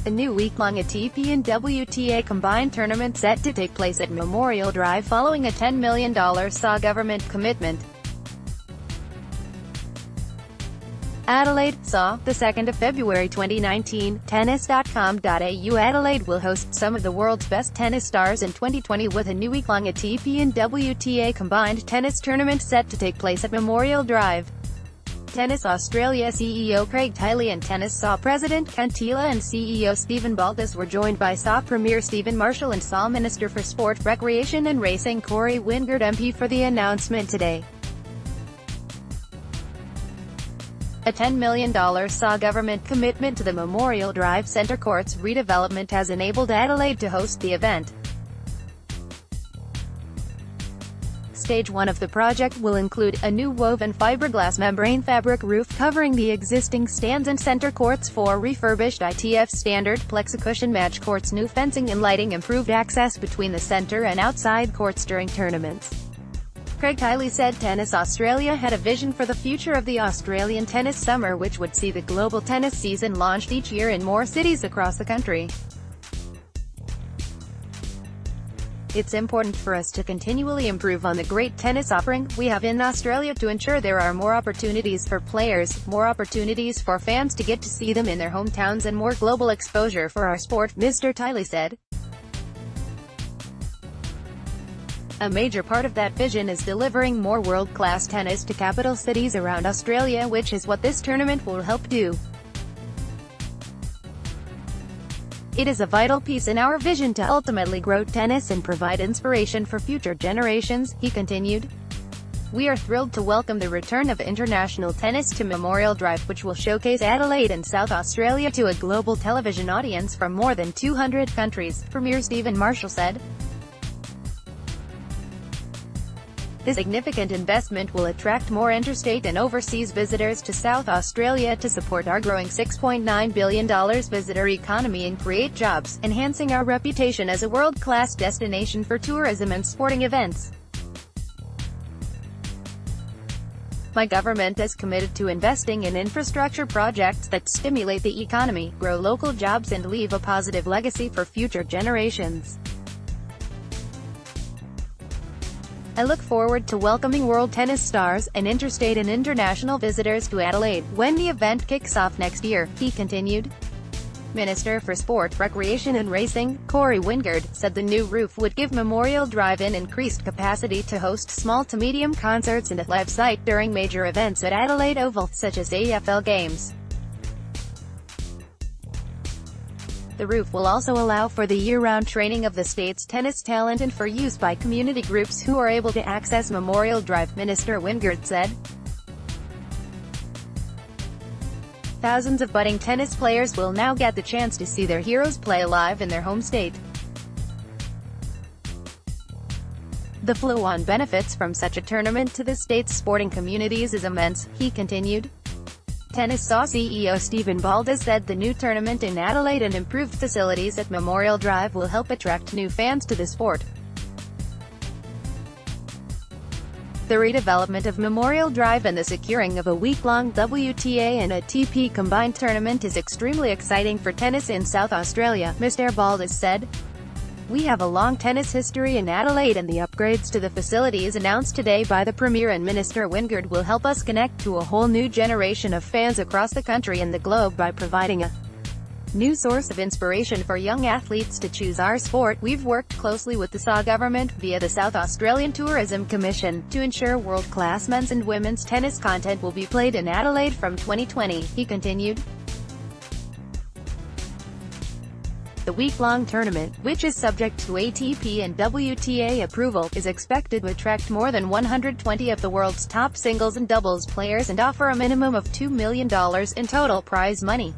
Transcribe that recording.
A new week-long ATP and WTA combined tournament set to take place at Memorial Drive following a $10 million SA government commitment. Adelaide, SA, the 2nd of February 2019, tennis.com.au. Adelaide will host some of the world's best tennis stars in 2020 with a new week-long ATP and WTA combined tennis tournament set to take place at Memorial Drive. Tennis Australia CEO Craig Tiley and Tennis SA President Thiele and CEO Stephen Baldas were joined by SA Premier Stephen Marshall and SA Minister for Sport, Recreation and Racing Corey Wingard MP for the announcement today. A $10 million SA government commitment to the Memorial Drive Centre Court's redevelopment has enabled Adelaide to host the event. Stage 1 of the project will include a new woven fiberglass membrane fabric roof covering the existing stands and centre courts, 4 refurbished ITF standard plexicushion match courts, new fencing and lighting, improved access between the centre and outside courts during tournaments. Craig Tiley said Tennis Australia had a vision for the future of the Australian tennis summer which would see the global tennis season launched each year in more cities across the country. It's important for us to continually improve on the great tennis offering we have in Australia to ensure there are more opportunities for players, more opportunities for fans to get to see them in their hometowns and more global exposure for our sport, Mr. Tiley said. A major part of that vision is delivering more world-class tennis to capital cities around Australia, which is what this tournament will help do. It is a vital piece in our vision to ultimately grow tennis and provide inspiration for future generations, he continued. We are thrilled to welcome the return of international tennis to Memorial Drive, which will showcase Adelaide and South Australia to a global television audience from more than 200 countries, Premier Stephen Marshall said. This significant investment will attract more interstate and overseas visitors to South Australia to support our growing $6.9 billion visitor economy and create jobs, enhancing our reputation as a world-class destination for tourism and sporting events. My government is committed to investing in infrastructure projects that stimulate the economy, grow local jobs and leave a positive legacy for future generations. I look forward to welcoming world tennis stars, and interstate and international visitors to Adelaide, when the event kicks off next year, he continued. Minister for Sport, Recreation and Racing, Corey Wingard, said the new roof would give Memorial Drive an increased capacity to host small to medium concerts and a live site during major events at Adelaide Oval, such as AFL games. The roof will also allow for the year-round training of the state's tennis talent and for use by community groups who are able to access Memorial Drive, Minister Wingard said. Thousands of budding tennis players will now get the chance to see their heroes play live in their home state. The flow-on benefits from such a tournament to the state's sporting communities is immense, he continued. Tennis SA CEO Stephen Baldas said the new tournament in Adelaide and improved facilities at Memorial Drive will help attract new fans to the sport. The redevelopment of Memorial Drive and the securing of a week-long WTA and ATP combined tournament is extremely exciting for tennis in South Australia, Mr. Baldas said. We have a long tennis history in Adelaide and the upgrades to the facilities announced today by the Premier and Minister Wingard will help us connect to a whole new generation of fans across the country and the globe by providing a new source of inspiration for young athletes to choose our sport. We've worked closely with the SA government, via the South Australian Tourism Commission, to ensure world-class men's and women's tennis content will be played in Adelaide from 2020, he continued. The week-long tournament, which is subject to ATP and WTA approval, is expected to attract more than 120 of the world's top singles and doubles players and offer a minimum of $2 million in total prize money.